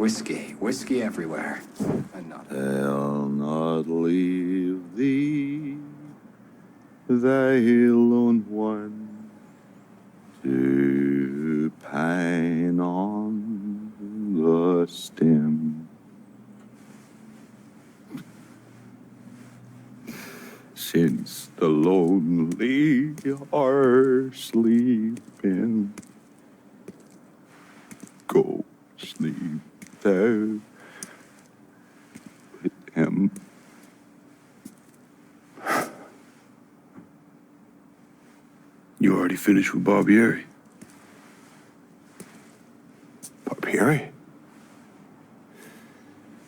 Whiskey everywhere. I'll not leave thee, thy lone one, to pine on the stem. Since the lonely are sleeping, go sleep thou with him. You already finished with Barbieri? Barbieri?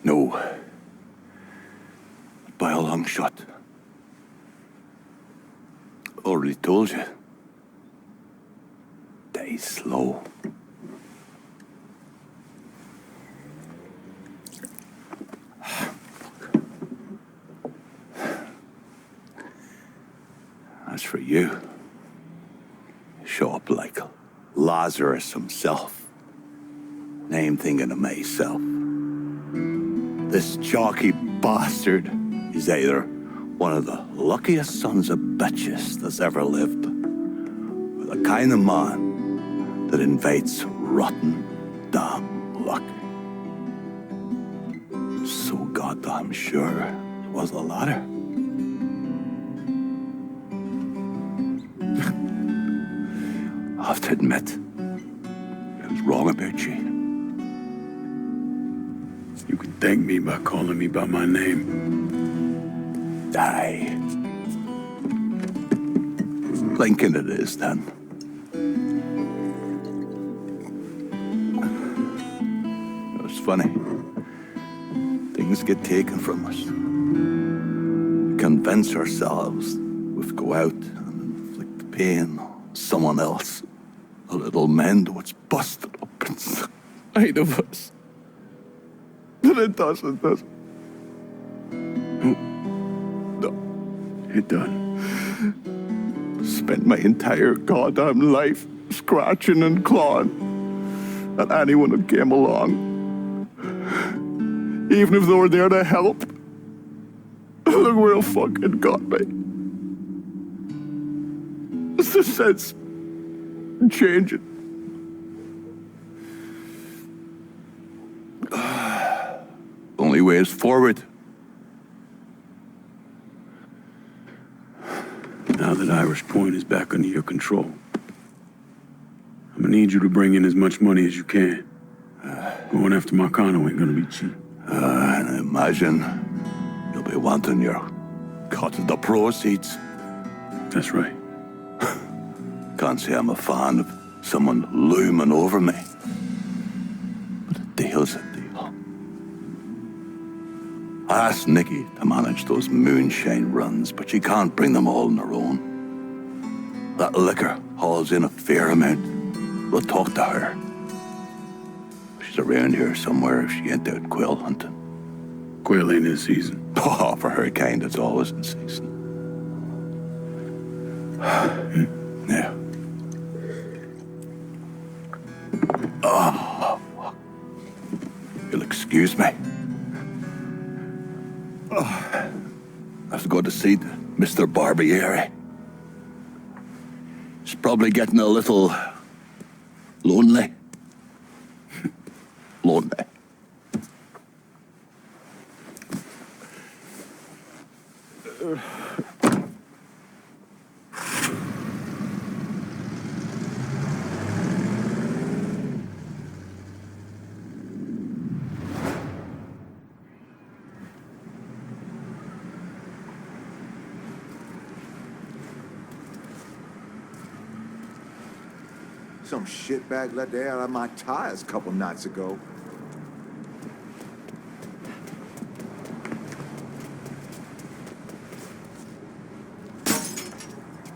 No. By a long shot. Already told you. Die slow. As for you, show up like Lazarus himself. Name thinking of myself. This jockey bastard is either one of the luckiest sons of bitches that's ever lived, or the kind of man that invites rotten damn luck. So goddamn sure it was the latter. I have to admit, I was wrong about you. You can thank me by calling me by my name. Die. Lincoln it is, then. It's funny. Things get taken from us. We convince ourselves we've go out and inflict pain on someone else. A little mend what's busted up inside of us. But it doesn't, does it? It done. Spent my entire goddamn life scratching and clawing at anyone that came along. Even if they were there to help. Look where it fucking got me. It's the sense changing. Only way is forward. Now that Irish Point is back under your control, I'm gonna need you to bring in as much money as you can. Going after Marcano ain't gonna be cheap. And I imagine you'll be wanting your cut of the proceeds. That's right. Can't say I'm a fan of someone looming over me. But a deal's a deal. I asked Nikki to manage those moonshine runs, but she can't bring them all on her own. That liquor hauls in a fair amount. We'll talk to her. She's around here somewhere if she ain't out quail hunting. Quail ain't in season. Oh, for her kind, it's always in season. Now. Oh, fuck. You'll excuse me. I have to go to see Mr. Barbieri. He's probably getting a little lonely. Lonely. Some shitbag let the air out of my tires a couple nights ago.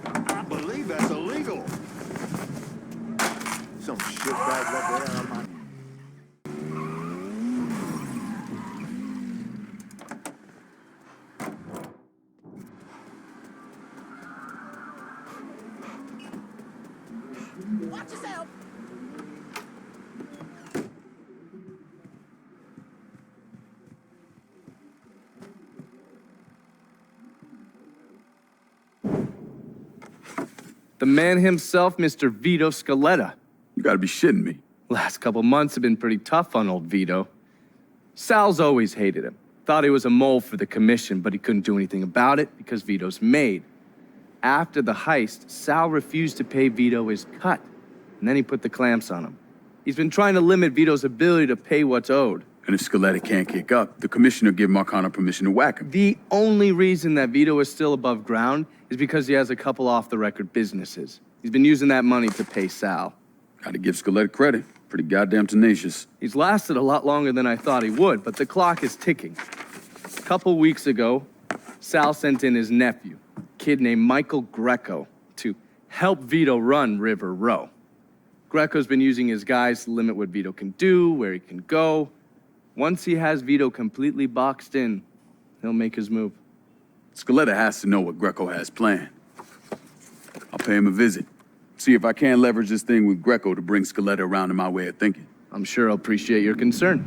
I believe that's illegal. Some shitbag let the air out of my... Watch yourself. The man himself, Mr. Vito Scaletta. You gotta be shitting me. Last couple months have been pretty tough on old Vito. Sal's always hated him. Thought he was a mole for the commission, but he couldn't do anything about it because Vito's made. After the heist, Sal refused to pay Vito his cut, and then he put the clamps on him. He's been trying to limit Vito's ability to pay what's owed. And if Scaletta can't kick up, the commissioner give Marcano permission to whack him. The only reason that Vito is still above ground is because he has a couple off-the-record businesses. He's been using that money to pay Sal. Gotta give Scaletta credit. Pretty goddamn tenacious. He's lasted a lot longer than I thought he would, but the clock is ticking. A couple weeks ago, Sal sent in his nephew, a kid named Michael Greco, to help Vito run River Row. Greco's been using his guys to limit what Vito can do, where he can go. Once he has Vito completely boxed in, he'll make his move. Scaletta has to know what Greco has planned. I'll pay him a visit. See if I can't leverage this thing with Greco to bring Scaletta around to my way of thinking. I'm sure he'll appreciate your concern.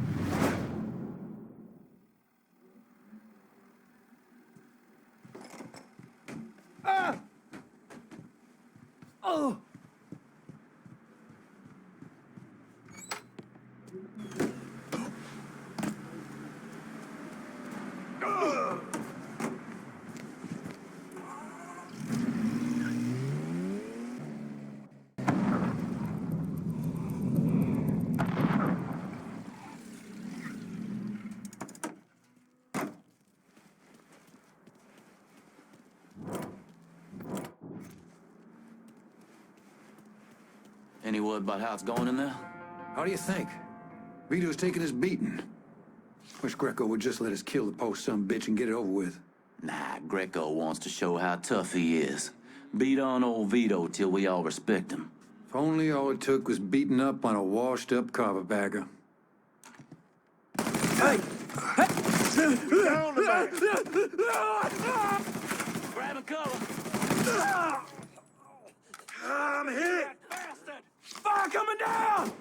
Any word about how it's going in there? How do you think? Vito's taking his beating. Wish Greco would just let us kill the post-son bitch and get it over with. Nah, Greco wants to show how tough he is. Beat on old Vito till we all respect him. If only all it took was beating up on a washed-up carpetbagger. Hey! Grab and cover! I'm hit! Bastard! Fire coming down!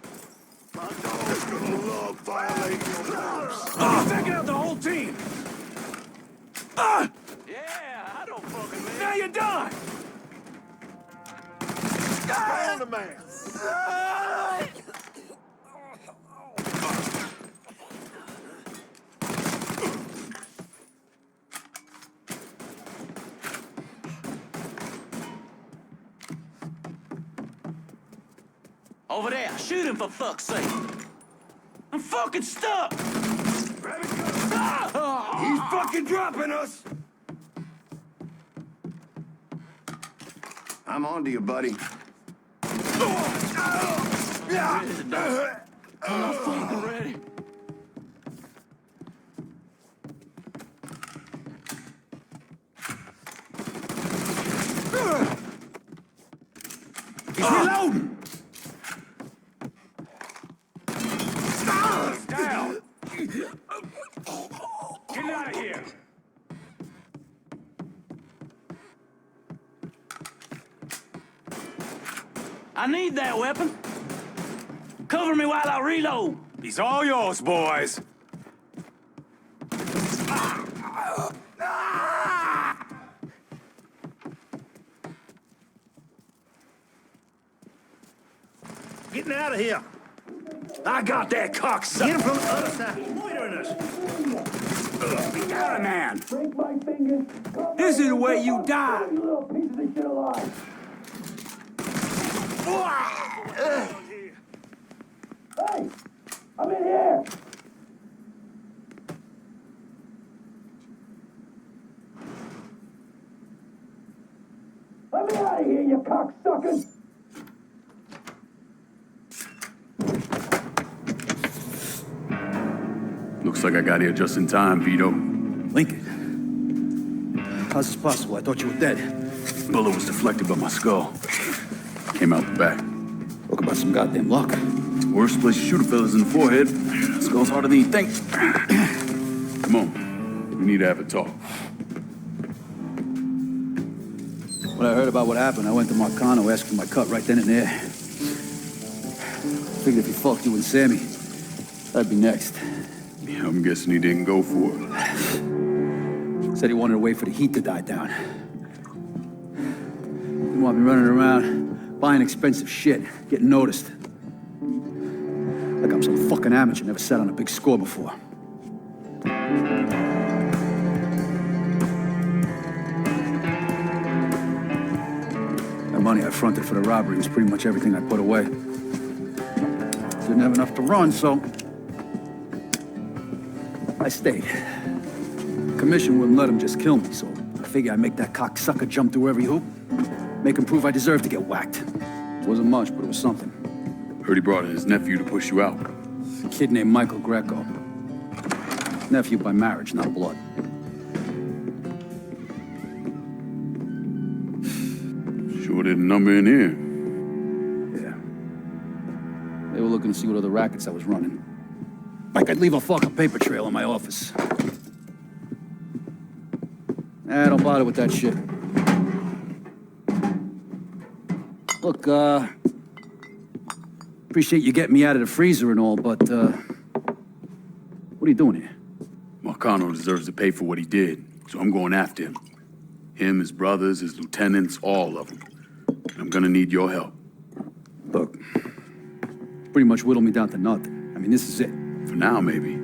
My dog's gonna love violating your rules. I'm taking out the whole team! Yeah, I don't fucking mean. Now you're done! Down the man. Over there, shoot him for fuck's sake! I'm fucking stuck! He's fucking dropping us! I'm on to you, buddy. Ready to die. I'm not fucking ready. He's reloading! Down! Get out of here! I need that weapon. Cover me while I reload. He's all yours, boys. Getting out of here. I got that cocksucker. Get him from the other side. Loitering us. Get down, man. This is the way you die. Hey, I'm in here. Let me out of here, you cocksuckers. Looks like I got here just in time, Vito. Lincoln, how's this possible? I thought you were dead. Bullet was deflected by my skull. Came out the back. Talk about some goddamn luck. Worst place to shoot a fella's in the forehead. Skull's harder than you think. Come on. We need to have a talk. When I heard about what happened, I went to Marcano, asked for my cut right then and there. Figured if he fucked you and Sammy, I'd be next. Yeah, I'm guessing he didn't go for it. Said he wanted to wait for the heat to die down. Didn't want me running around, buying expensive shit, getting noticed. Like I'm some fucking amateur, never sat on a big score before. The money I fronted for the robbery was pretty much everything I put away. Didn't have enough to run, so I stayed. Commission wouldn't let him just kill me, so I figure I'd make that cocksucker jump through every hoop, make him prove I deserve to get whacked. It wasn't much, but it was something. Heard he brought in his nephew to push you out. A kid named Michael Greco. Nephew by marriage, not blood. Sure did a number in here. Yeah. They were looking to see what other rackets I was running. Like I'd leave a fucking paper trail in my office. Nah, don't bother with that shit. Look, appreciate you getting me out of the freezer and all, but, what are you doing here? Marcano deserves to pay for what he did, so I'm going after him. Him, his brothers, his lieutenants, all of them. And I'm gonna need your help. Look, pretty much whittled me down to nothing. I mean, this is it. For now, maybe.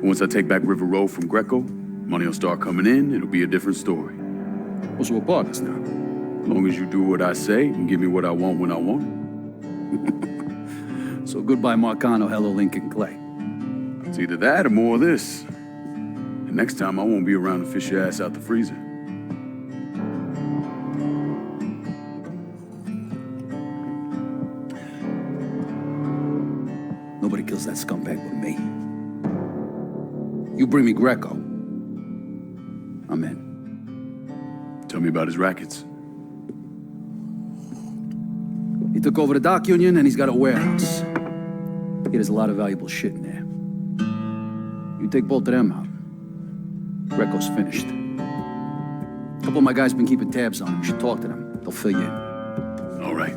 Once I take back River Road from Greco, money will start coming in, it'll be a different story. Well, so we're partners now. As long as you do what I say and give me what I want when I want it. So goodbye, Marcano, hello, Lincoln Clay. It's either that or more of this. And next time, I won't be around to fish your ass out the freezer. Nobody kills that scumbag but me. You bring me Greco, I'm in. Tell me about his rackets. He took over the dock union and he's got a warehouse. There's a lot of valuable shit in there. You take both of them out, Greco's finished. A couple of my guys been keeping tabs on him. You should talk to them. They'll fill you in. All right.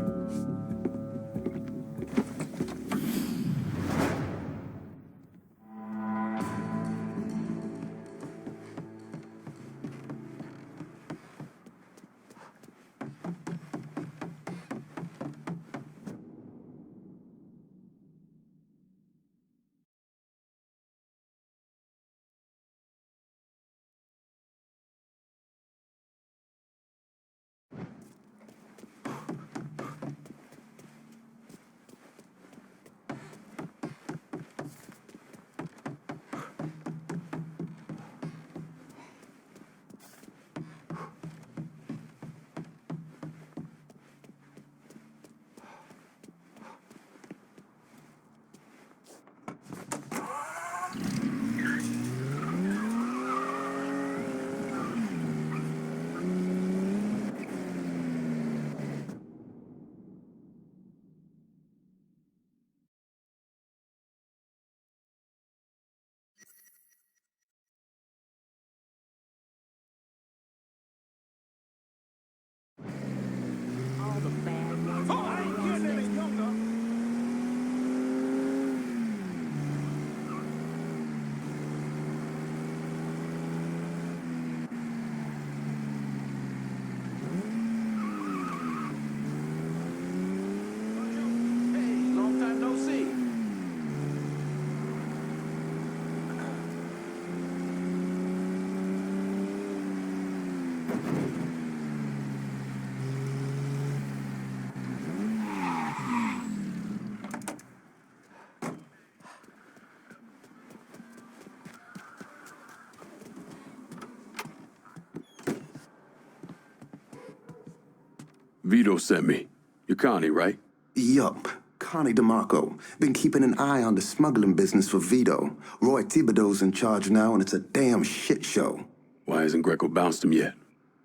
Vito sent me. You're Connie, right? Yup. Connie DeMarco. Been keeping an eye on the smuggling business for Vito. Roy Thibodeau's in charge now, and it's a damn shit show. Why hasn't Greco bounced him yet?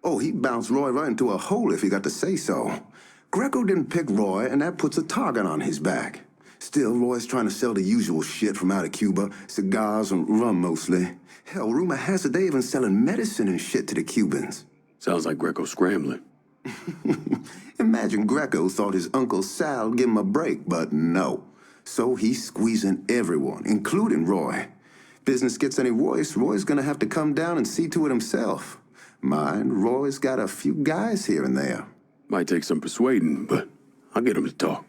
Oh, he bounced Roy right into a hole if he got to say so. Greco didn't pick Roy, and that puts a target on his back. Still, Roy's trying to sell the usual shit from out of Cuba. Cigars and rum, mostly. Hell, rumor has it they even selling medicine and shit to the Cubans. Sounds like Greco's scrambling. Imagine Greco thought his Uncle Sal would give him a break, but no. So he's squeezing everyone, including Roy. Business gets any worse, Roy's gonna have to come down and see to it himself. Mind, Roy's got a few guys here and there. Might take some persuading, but I'll get him to talk.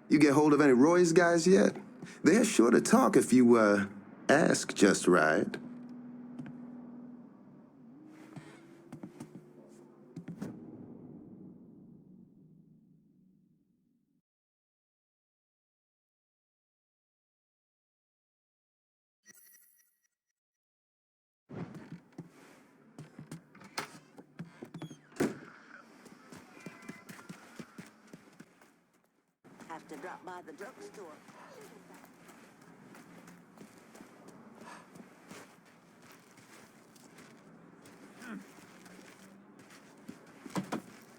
You get hold of any Roy's guys yet? They're sure to talk if you, ask just right. Have to drop by the drugstore.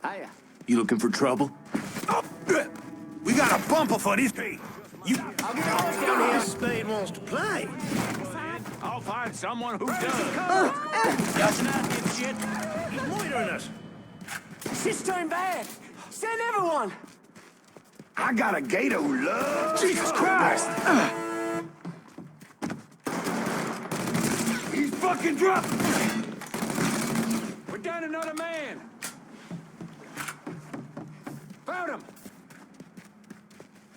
Hiya. You looking for trouble? We got a bumper for this. You. I'll get all down here. Spade wants to play. I'll find someone who does. Just not shit. He's loitering us. Shit's turned bad. Send everyone. I got a gator who loves. Jesus Christ! He's fucking drunk. We're down another man. Found him.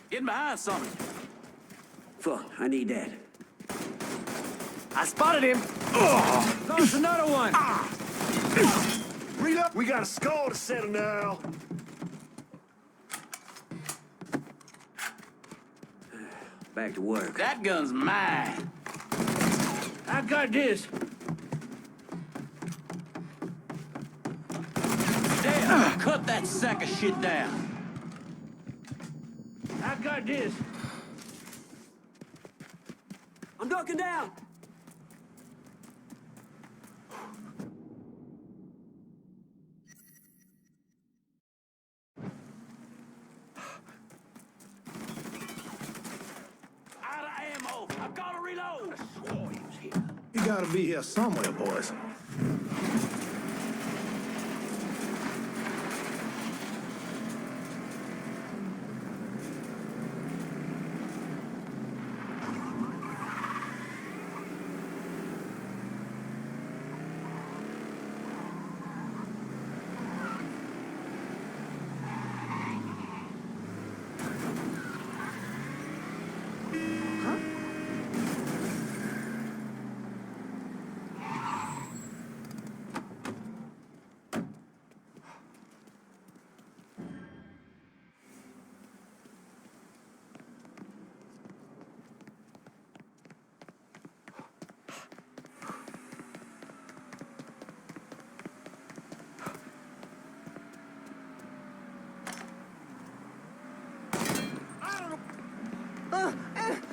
Getting behind something. Fuck, I need that. I spotted him. Oh, there's another one. Read up. We got a score to settle now. Back to work. That gun's mine. I got this. Damn, cut that sack of shit down. I got this. I'm ducking down. Out of ammo. I've got to reload. Swore he was here. You gotta be here somewhere, boys.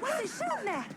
What's he shooting at?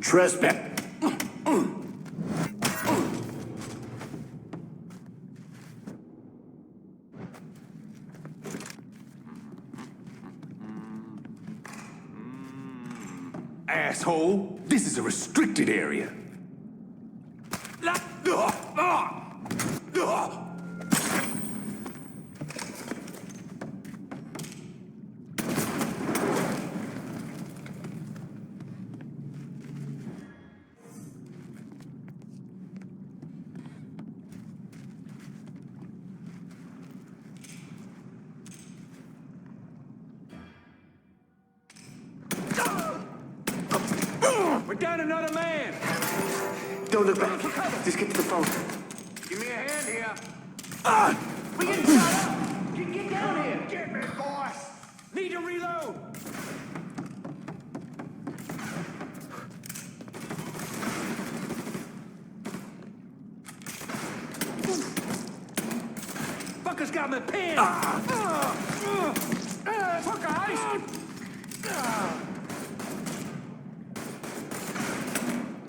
Trespass. Asshole, this is a restricted area. We're down another man. Don't look back. Just get to the phone. Give me a hand here. We getting shot up. Get down here. Get me, boss. Need to reload. motherfucker's got me pinned! Fuck, guys!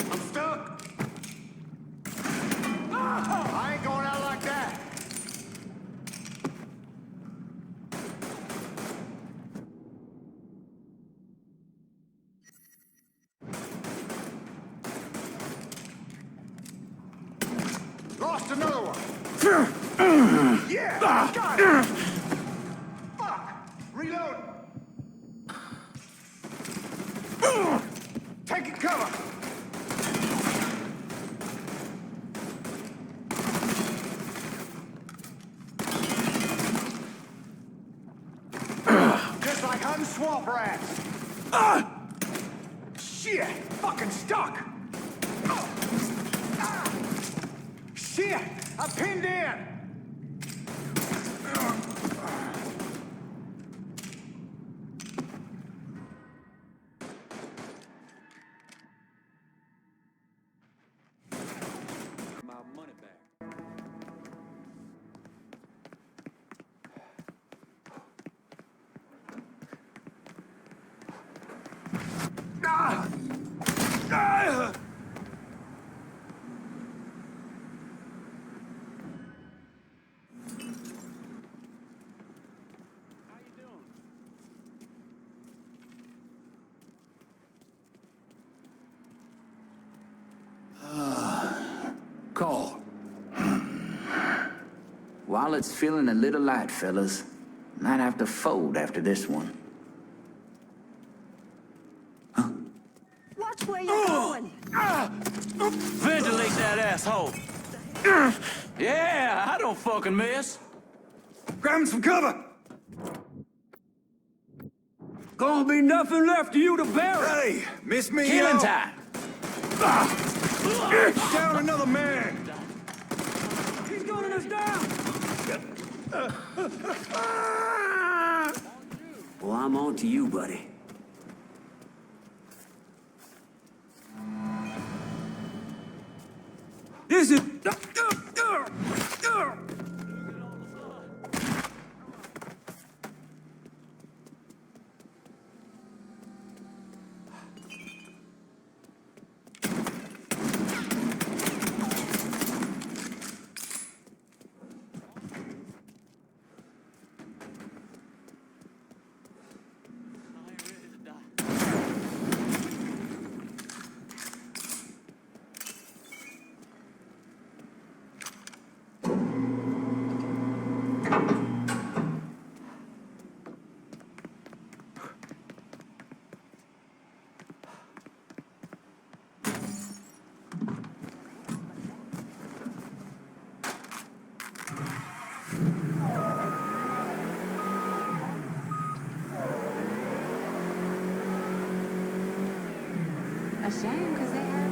I'm stuck! I ain't going out like that! Lost another one! Yeah! Got it! Fuck! Reload! Taking cover! Just like hunting swamp rats! Shit! Fucking stuck! Shit! I'm pinned in! My money back. Call. Wallet's feeling a little light, fellas. Might have to fold after this one. Watch where you're going. Ventilate that asshole. Yeah, I don't fucking miss. Grab him some cover! Gonna be nothing left of you to bury. Hey, miss me, Killing yo. time. Down another man! He's gunning us down. Well, I'm on to you, buddy. This is... A shame, because they have...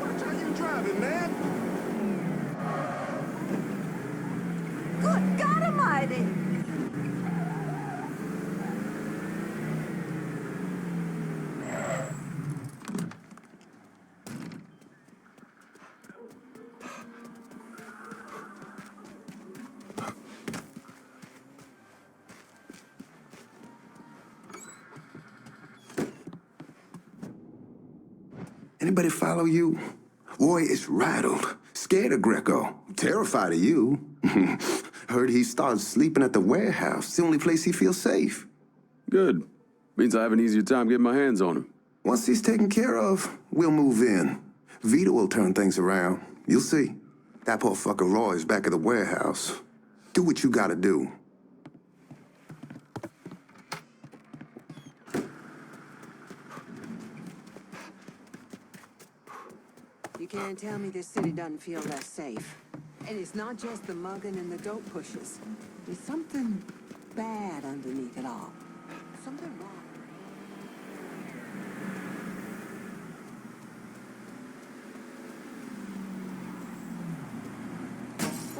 Watch how you driving, man! Good God Almighty! Anybody follow you? Roy is rattled, scared of Greco, terrified of you. Heard he started sleeping at the warehouse. It's the only place he feels safe. Good. Means I have an easier time getting my hands on him. Once he's taken care of, we'll move in. Vito will turn things around. You'll see. That poor fucker Roy is back at the warehouse. Do what you gotta do. You can't tell me this city doesn't feel less safe. And it's not just the mugging and the dope pushes. There's something bad underneath it all. Something wrong.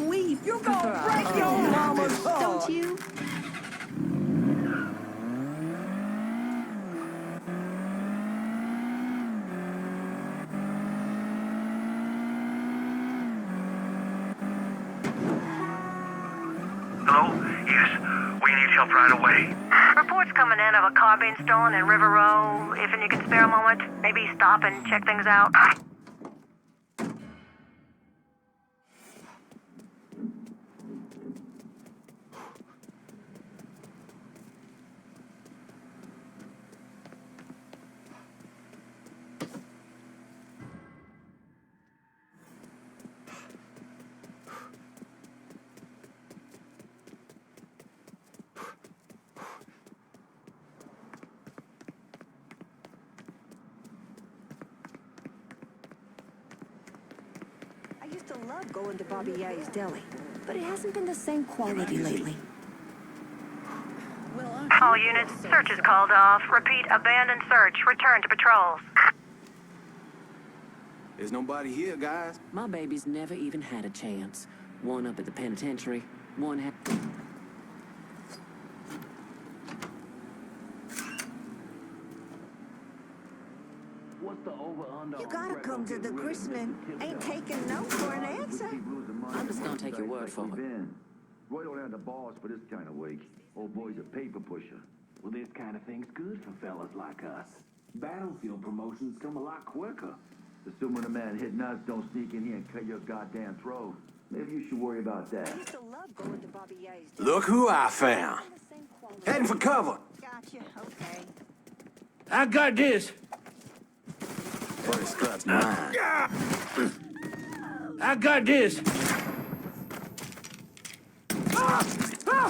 We thief! You're gonna break your mama's heart! Don't you? Hello? Yes, we need help right away. Reports coming in of a car being stolen in River Row. If you can spare a moment, maybe stop and check things out. I used to love going to Bobby Ye's deli, but it hasn't been the same quality lately. All units, search is called off. Repeat, abandoned search. Return to patrols. There's nobody here, guys. My babies never even had a chance. One up at the penitentiary, one had... You gotta come to the christening. Ain't taking no for an answer. I'm just gonna take your word for it. Roy don't have the balls for this kind of week. Old boy's a paper pusher. Well, this kind of thing's good for fellas like us. Battlefield promotions come a lot quicker. Assuming a man hitting us don't sneak in here and cut your goddamn throat. Maybe you should worry about that. I used to love going to Bobby Ye's deli. Look who I found. Heading for cover. Gotcha, okay. I got this. Butterscotch mine. I got this.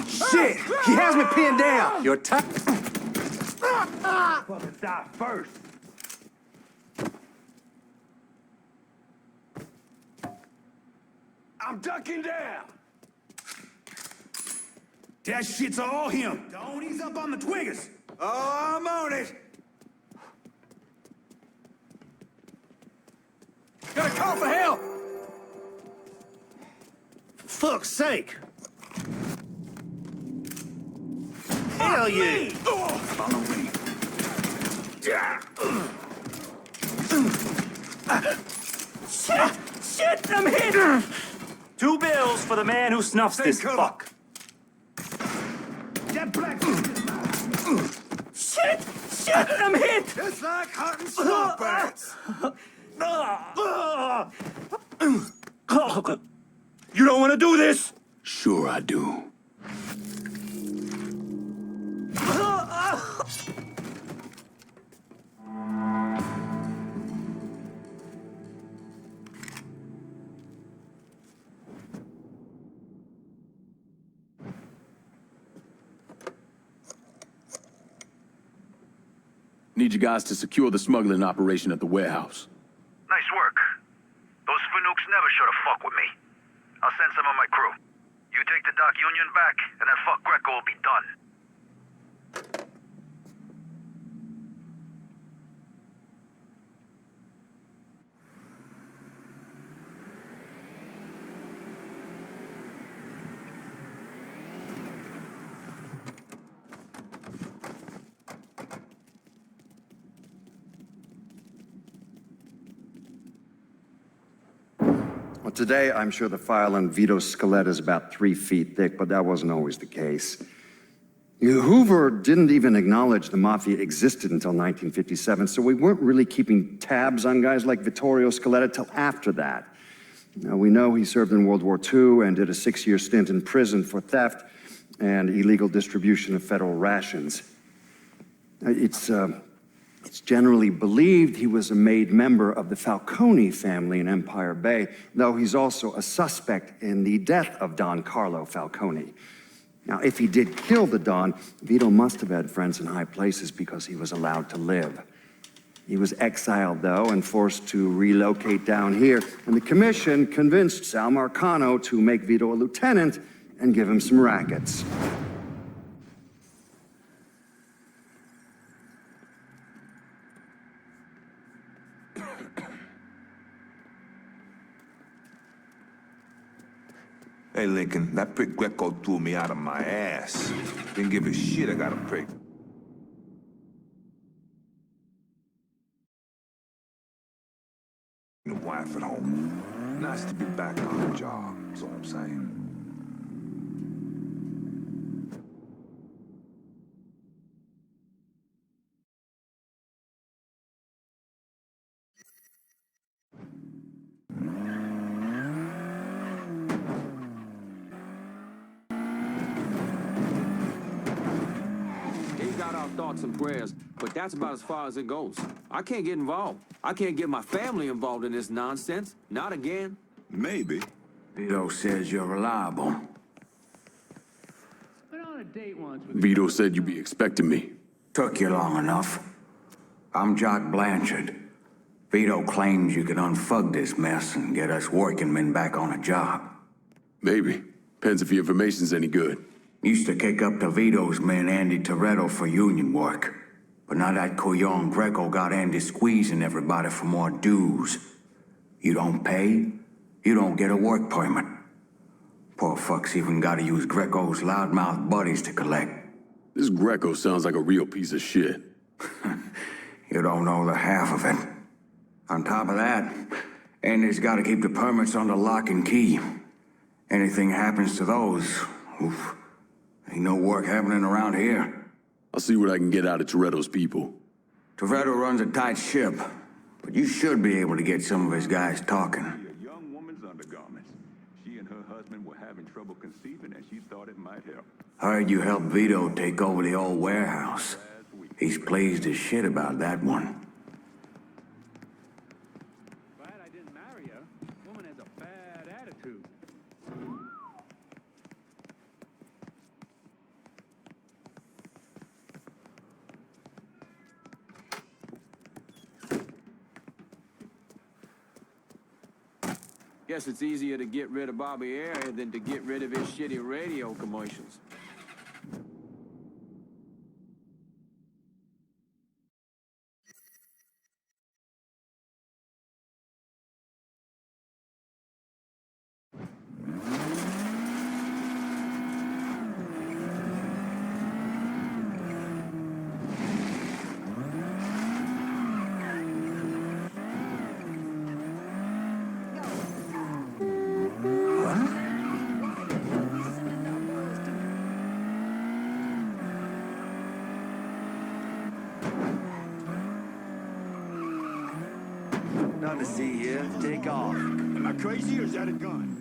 Shit! He has me pinned down. You're tight. Fucking stop first. I'm ducking down. That shit's all him. Don't ease up on the twiggers. Oh, I'm on it. Got a call for help. For fuck's sake. Hell yeah. Follow me. Shit, I'm hit. 2 bills for the man who snuffs Stay this cover. fuck. That black Shit, I'm hit. It's like hunting swamp bats. You don't want to do this? Sure I do. Need you guys to secure the smuggling operation at the warehouse. Nice work. Those Fanooks never should have fucked with me. I'll send some of my crew. You take the Doc Union back, and that fuck Greco will be done. Well, today, I'm sure the file on Vito's skeleton is about 3 feet thick, but that wasn't always the case. Hoover didn't even acknowledge the Mafia existed until 1957, so we weren't really keeping tabs on guys like Vittorio Scaletta till after that. Now, we know he served in World War II and did a 6-year stint in prison for theft and illegal distribution of federal rations. It's generally believed he was a made member of the Falcone family in Empire Bay, though he's also a suspect in the death of Don Carlo Falcone. Now, if he did kill the Don, Vito must have had friends in high places because he was allowed to live. He was exiled, though, and forced to relocate down here, and the commission convinced Sal Marcano to make Vito a lieutenant and give him some rackets. Hey, Lincoln, that prick Greco threw me out of my ass. Didn't give a shit I got a prick. The wife at home. Nice to be back on the job, that's all I'm saying. He got our thoughts and prayers, but that's about as far as it goes. I can't get involved. I can't get my family involved in this nonsense. Not again. Maybe. Vito says you're reliable. Vito said you'd be expecting me. Took you long enough. I'm Jock Blanchard. Vito claims you can unfug this mess and get us working men back on a job. Maybe. Depends if the information's any good. Used to kick up to Vito's man Andy Toretto for union work. But now that Couillon Greco got Andy squeezing everybody for more dues. You don't pay, you don't get a work permit. Poor fuck's even gotta use Greco's loudmouth buddies to collect. This Greco sounds like a real piece of shit. You don't know the half of it. On top of that, Andy's gotta keep the permits under lock and key. Anything happens to those, oof, ain't no work happening around here. I'll see what I can get out of Toretto's people. Toretto runs a tight ship, but you should be able to get some of his guys talking. A young woman's undergarments. She and her husband were having trouble conceiving, and she thought it might help. Heard you helped Vito take over the old warehouse. He's pleased as shit about that one. Glad I didn't marry her. Woman has a bad attitude. Guess it's easier to get rid of Bobby Ayer than to get rid of his shitty radio commercials. Nothing to see here. Take off. Am I crazy or is that a gun?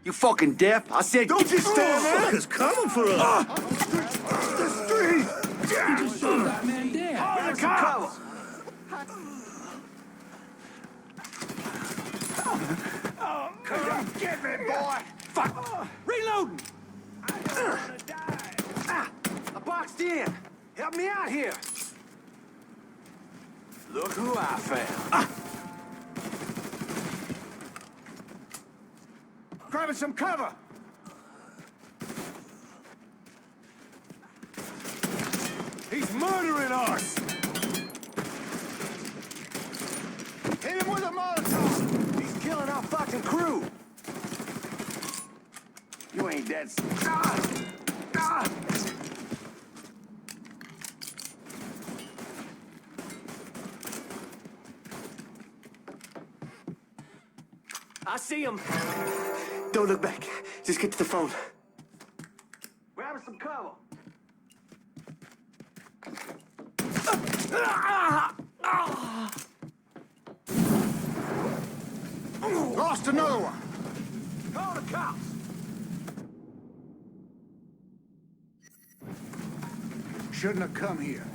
You fucking deaf? I said don't you stand there! Fuckers coming for us! The street! You just shot that man dead. Grab some cover! Come on, get me, boy! Fuck! Reloading! I don't wanna die! I boxed in! Help me out here! Look who I found. Grabbing some cover! He's murdering us! Hit him with a Molotov! He's killing our fucking crew! You ain't dead. I see him. Don't look back. Just get to the phone. Grab some cover. Lost another one. Call the cops. Shouldn't have come here.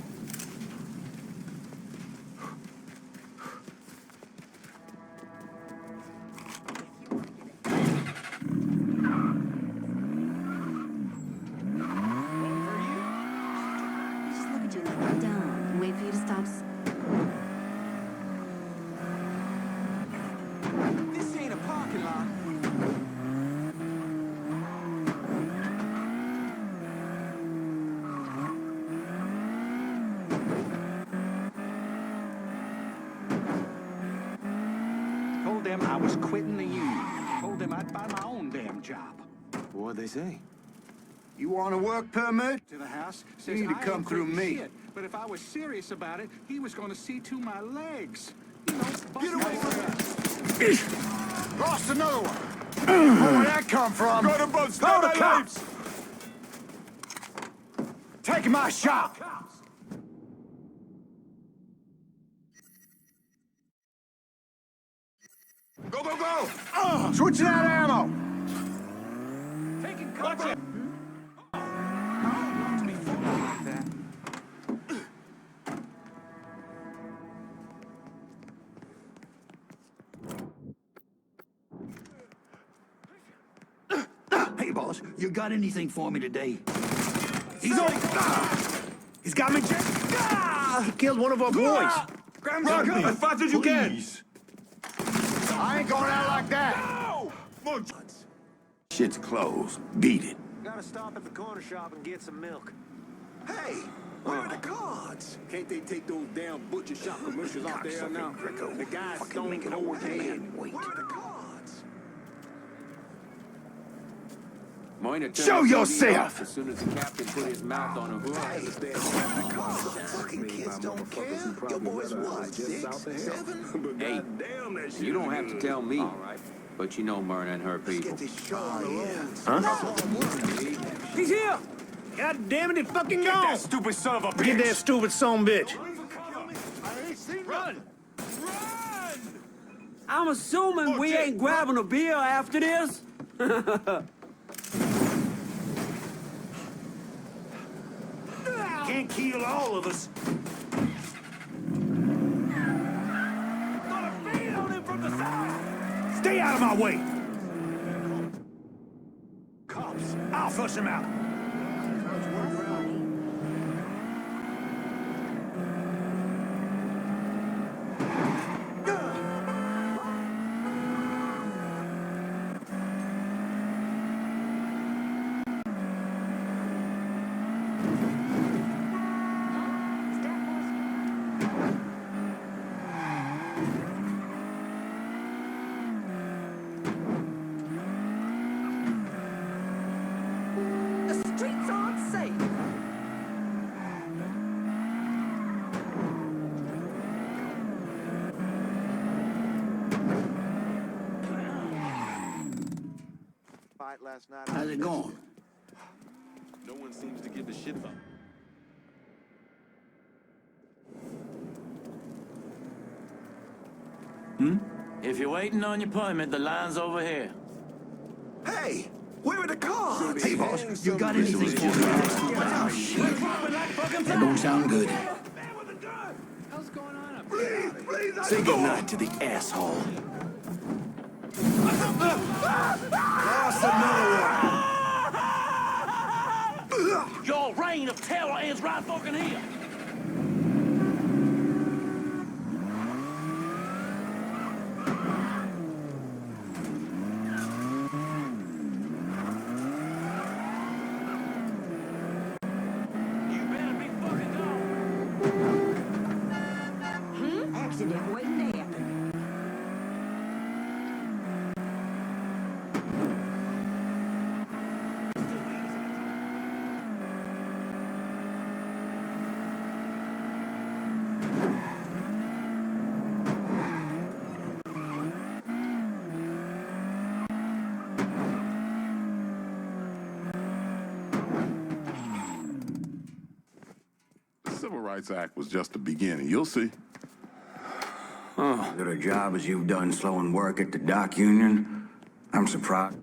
Wait for you to stop. This ain't a parking lot. told them I was quitting the union. Told them I'd find my own damn job. What'd they say? You want a work permit? To the house. Says You need to I come ain't through quitting me. shit. But if I was serious about it, he was going to see to my legs. You know, Get away from me! Lost another one. Where'd that come from? Go to both. Call the cops! Take my shop! Go, go, go! Switching out ammo! taking cover. Not to be fooled like that. Hey, boss, you got anything for me today? He's on. He's got me. He killed one of our boys. Run, as fast as you can! I ain't going out like that! No! Shit's closed. Beat it. Gotta stop at the corner shop and get some milk. Hey, where are the cards? Can't they take those damn butcher shop commercials out there now? The guy's stone cold dead. Where are the cards? Moina turned Show the TV yourself! off as soon as the captain put his mouth on a hook. Fucking kids don't care. Your boy's what, 6, 7? Hey, you don't have to tell me, but you know Myrna and her people. Get this show on the road. Huh? He's here! God damn it, he fucking gone! That stupid son of a bitch! Get that stupid son bitch! Run! I'm assuming we ain't grabbing a beer after this? Can't kill all of us. Stay out of my way! Cops, I'll flush him out. The streets aren't safe. Fight last night. How's it going? No one seems to give a shit about. If you're waiting on your appointment, the line's over here. Hey, where are the cards? Hey, boss, you got anything for me? Oh, shit. That don't sound good. Say goodnight to the asshole. Lost another one. Your reign of terror ends right fucking here. Accident waiting there. The Civil Rights Act was just the beginning. You'll see. Good a job as you've done slowing work at the dock union. I'm surprised.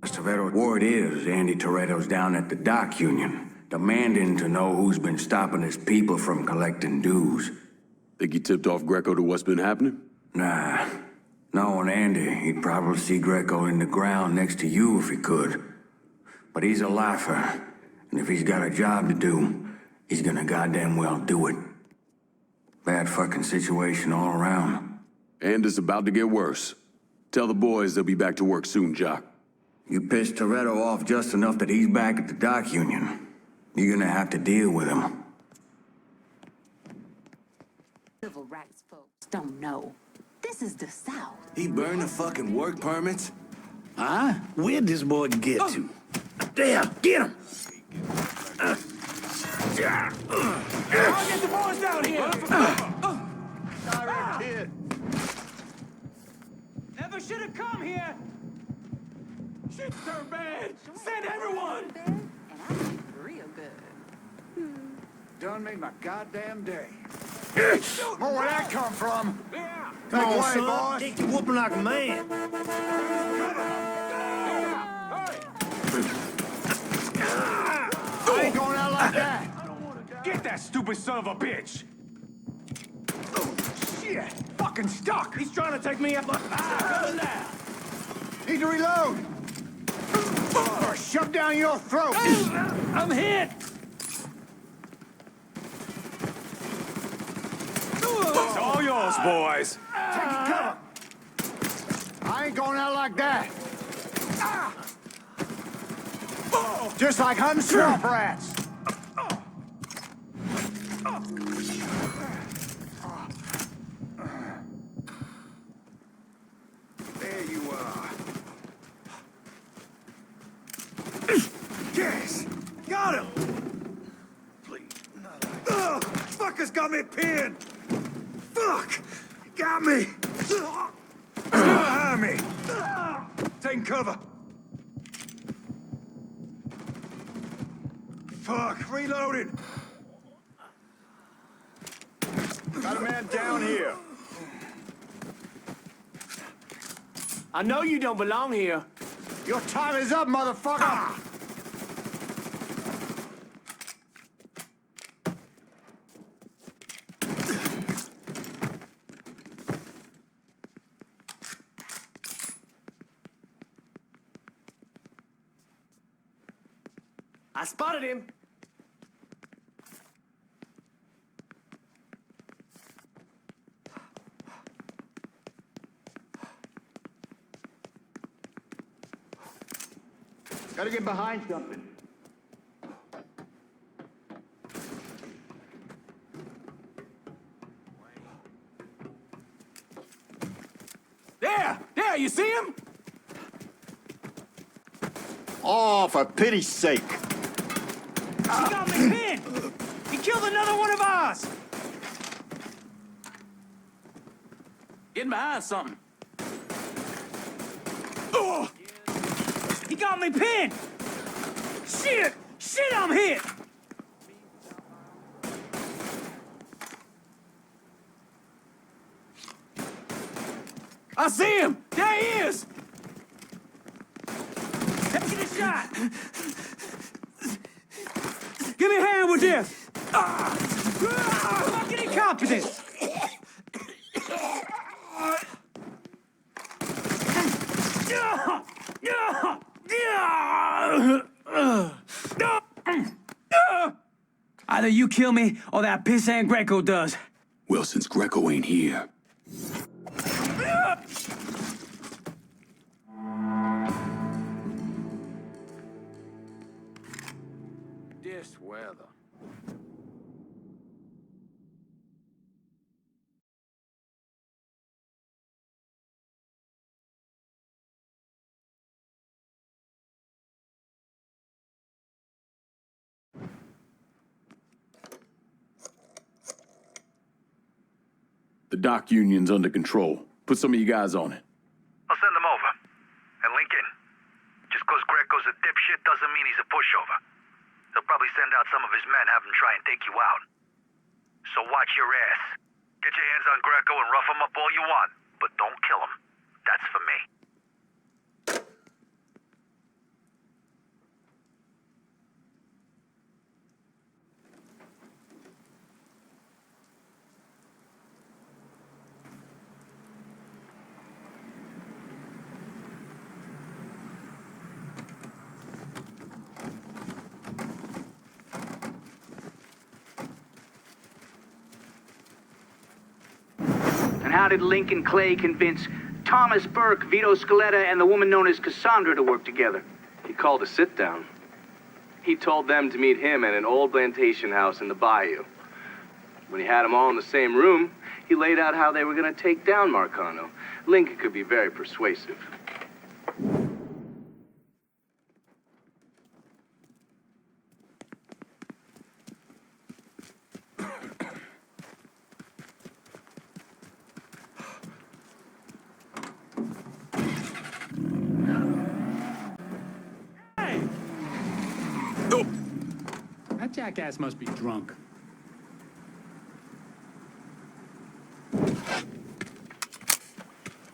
Toretto, word is Andy Toretto's down at the dock union, demanding to know who's been stopping his people from collecting dues. Think he tipped off Greco to what's been happening? Nah. Knowing Andy, he'd probably see Greco in the ground next to you if he could. But he's a lifer, and if he's got a job to do, he's gonna goddamn well do it. Bad fucking situation all around. And it's about to get worse. Tell the boys they'll be back to work soon, Jock. You pissed Toretto off just enough that he's back at the dock union. You're gonna have to deal with him. Civil rights folks don't know. This is the South. He burned the fucking work permits? Huh? Where'd this boy get to? There, get him! I'll get the boys down here! Sorry, kid. Never should have come here! Shit's turned bad! Send everyone! And I eat real good. Done made my goddamn day. Where'd that come from? Come on, away, son. boss. Take you whooping like a man. I ain't going out like that! Get that stupid son of a bitch! Oh, shit! Fucking stuck! He's trying to take me up. Need to reload! Or shove down your throat! I'm hit! It's all yours, boys! Take cover! I ain't going out like that! Just like hunting swamp rats! There you are. Yes! Got him! Please, not like... Ugh! Fucker's got me pinned! Fuck! Got me! Still behind me! Taking cover! Fuck! Reloading! Got a man down here. I know you don't belong here. Your time is up, motherfucker! I spotted him. Gotta get behind something. There, you see him? Oh, for pity's sake. He got me pinned! He killed another one of ours! Getting behind something. Oh! He got me pinned! Shit! Shit, I'm hit! I see him! There he is! Taking a shot! Give me a hand with this! Fucking incompetent! Either you kill me, or that pissant Greco does. Well, since Greco ain't here, This weather. the dock union's under control. Put some of you guys on it. I'll send them over. And Lincoln, just because Greco's a dipshit doesn't mean he's a pushover. He'll probably send out some of his men, have him try and take you out. So watch your ass. Get your hands on Greco and rough him up all you want, but don't kill him. That's for me. And how did Lincoln Clay convince Thomas Burke, Vito Scaletta, and the woman known as Cassandra to work together? He called a sit-down. He told them to meet him at an old plantation house in the bayou. When he had them all in the same room, He laid out how they were going to take down Marcano. Lincoln could be very persuasive. That jackass must be drunk.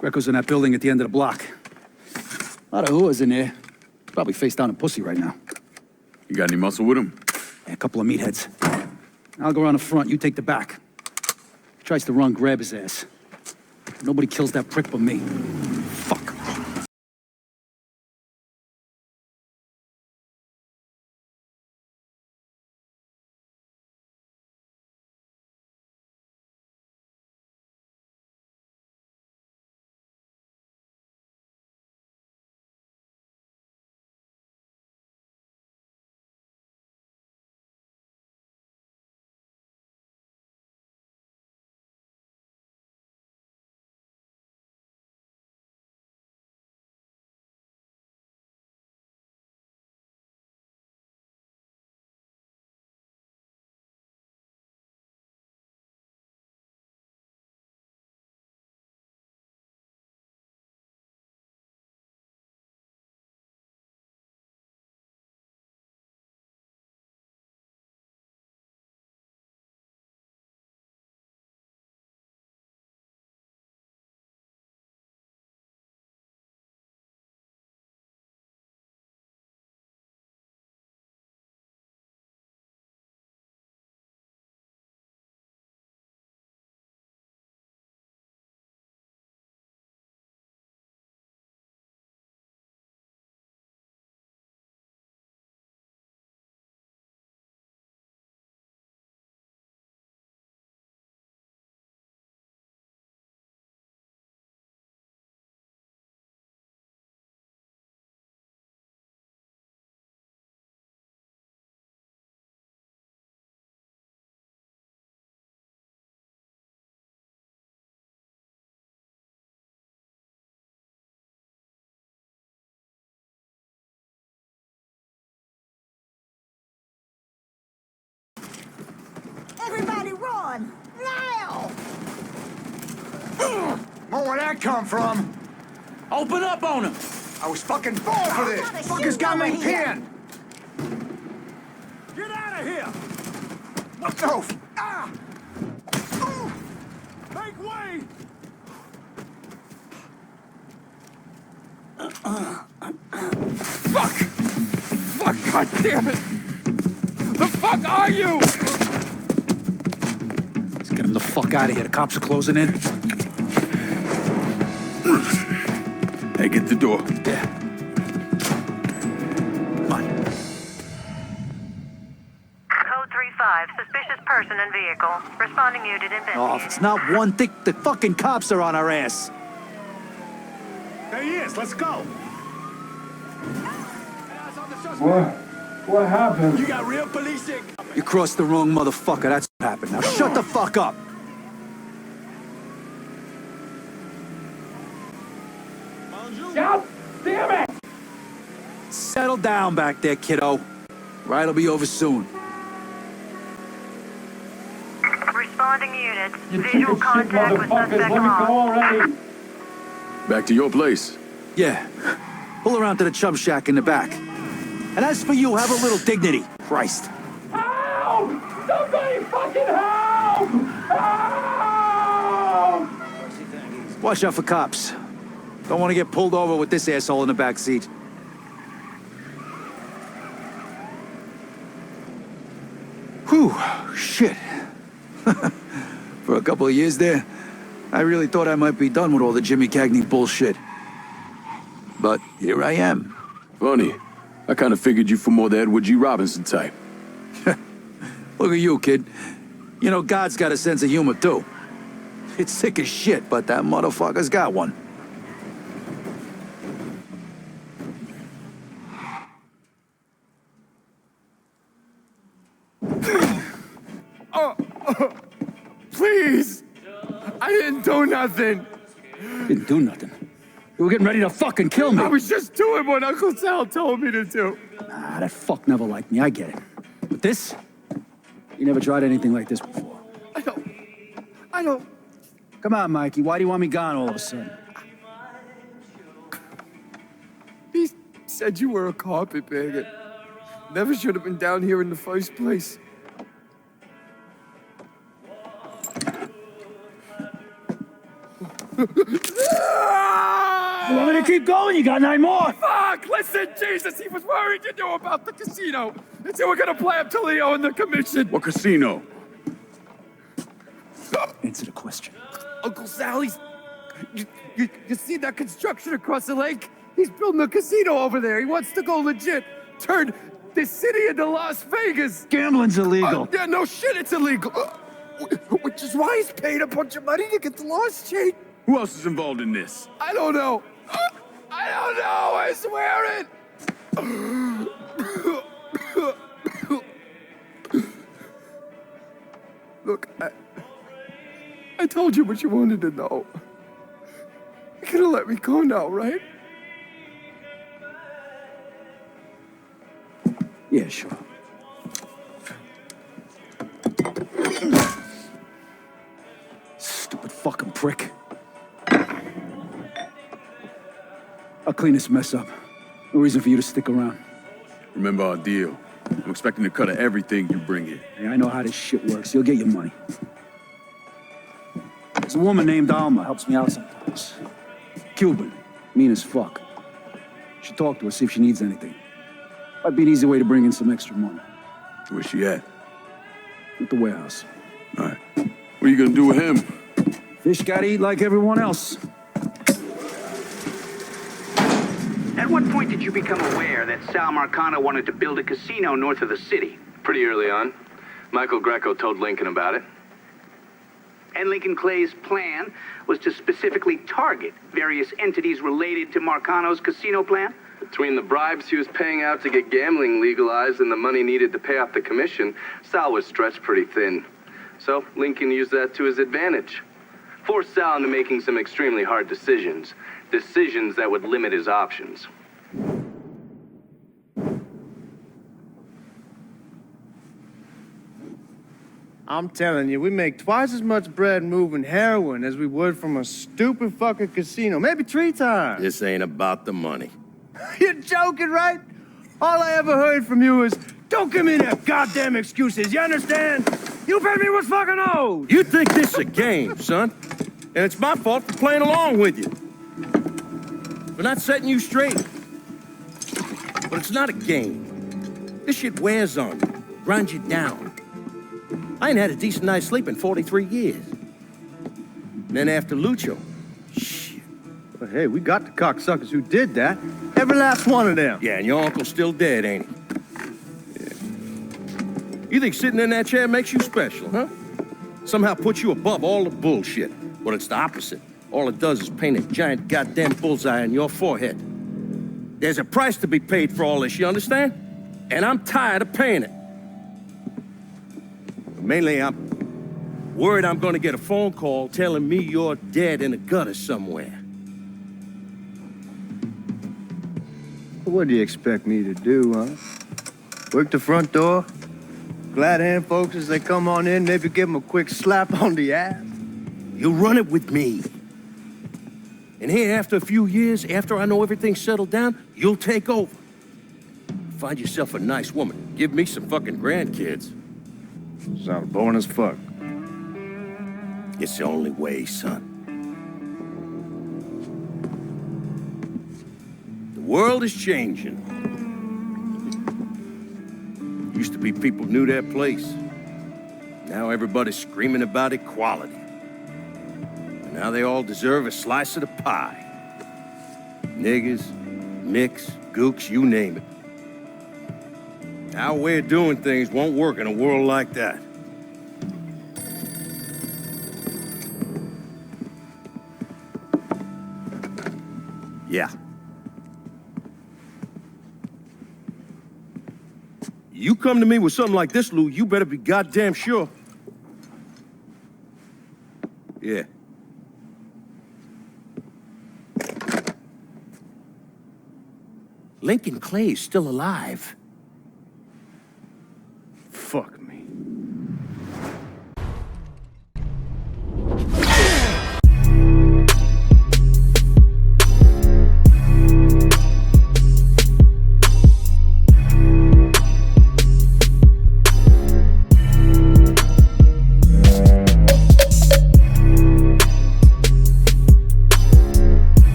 Greco's in that building at the end of the block. A lot of whores in there. Probably face down in pussy right now. You got any muscle with him? Yeah, a couple of meatheads. I'll go around the front, you take the back. He tries to run, grab his ass. Nobody kills that prick but me. Fuck. Everybody run! Now! Where'd that come from? Open up on him! I was fucking born for this! Fuckers got me pinned! Get out of here! What the Ah! Make way! Fuck! Fuck, god damn it! The fuck are you? Let's get him the fuck out of here. The cops are closing in. Hey, get the door. Yeah. Come on. Code 3-5, suspicious person and vehicle. Responding unit investigate. Oh, if it's not one thing, the fucking cops are on our ass. There he is, let's go! What happened? You got real policing! You crossed the wrong motherfucker, that's what happened. Now shut the fuck up! God damn it! Settle down back there, kiddo. Ride'll be over soon. Responding units. Visual contact with suspect lost. Back to your place. Yeah. Pull around to the chum shack in the back. And as for you, have a little dignity. Christ. Help! Somebody fucking help! Help! Watch out for cops. Don't want to get pulled over with this asshole in the back seat. Whew, shit. For a couple of years there, I really thought I might be done with all the Jimmy Cagney bullshit. But here I am. Funny. I kind of figured you for more the Edward G. Robinson type. Look at you, kid. You know, God's got a sense of humor, too. It's sick as shit, but that motherfucker's got one. Please! nothing. Didn't do nothing. You were getting ready to fucking kill me. I was just doing what Uncle Sal told me to do. Nah, that fuck never liked me. I get it. But this? You never tried anything like this before. I don't. Come on, Mikey. Why do you want me gone all of a sudden? He said you were a carpetbagger. Never should have been down here in the first place. You want me to keep going? You got 9 more. Fuck! Listen, Jesus, he was worried you knew about the casino. And so we're gonna play up to Leo and the commission. What casino? Answer the question. Uncle Sally's. You see that construction across the lake? He's building a casino over there. He wants to go legit. Turn this city into Las Vegas. Gambling's illegal. Yeah, no shit, it's illegal. Which is why he's paid a bunch of money to get the lost chain. Who else is involved in this? I don't know. I don't know, I swear it. Look, I told you what you wanted to know. You're gonna let me go now, right? Yeah, sure. Stupid fucking prick. I'll clean this mess up. No reason for you to stick around. Remember our deal. I'm expecting a cut of everything you bring in. Hey, I know how this shit works. You'll get your money. There's a woman named Alma, helps me out sometimes. Cuban, mean as fuck. Should talk to her, see if she needs anything. Might be an easy way to bring in some extra money. Where's she at? At the warehouse. All right. What are you gonna do with him? Fish gotta eat like everyone else. At what point did you become aware that Sal Marcano wanted to build a casino north of the city? Pretty early on. Michael Greco told Lincoln about it. And Lincoln Clay's plan was to specifically target various entities related to Marcano's casino plan? Between the bribes he was paying out to get gambling legalized and the money needed to pay off the commission, Sal was stretched pretty thin. So Lincoln used that to his advantage. Forced Sal into making some extremely hard decisions. Decisions that would limit his options. I'm telling you, we make twice as much bread moving heroin as we would from a stupid fucking casino. Maybe 3 times. This ain't about the money. You're joking, right? All I ever heard from you is, don't give me that goddamn excuses, you understand? You pay me what's fucking owed! You think this is a game, son? And it's my fault for playing along with you. For not setting you straight. But it's not a game. This shit wears on you, grinds you down. I ain't had a decent night's sleep in 43 years. And then after Lucho, shit. But hey, we got the cocksuckers who did that. Every last one of them. Yeah, and your uncle's still dead, ain't he? Yeah. You think sitting in that chair makes you special, huh? Somehow puts you above all the bullshit. But it's the opposite. All it does is paint a giant goddamn bullseye on your forehead. There's a price to be paid for all this, you understand? And I'm tired of paying it. But mainly, I'm worried I'm gonna get a phone call telling me you're dead in a gutter somewhere. What do you expect me to do, huh? Work the front door? Glad hand folks as they come on in, maybe give them a quick slap on the ass? You run it with me. And here, after a few years, after I know everything's settled down, you'll take over. Find yourself a nice woman. Give me some fucking grandkids. Sounds boring as fuck. It's the only way, son. The world is changing. Used to be people knew their place. Now everybody's screaming about equality. And now they all deserve a slice of the pie. Niggers, micks, gooks, you name it. Our way of doing things won't work in a world like that. Yeah. You come to me with something like this, Lou, you better be goddamn sure. Yeah. Lincoln Clay's still alive. Fuck me.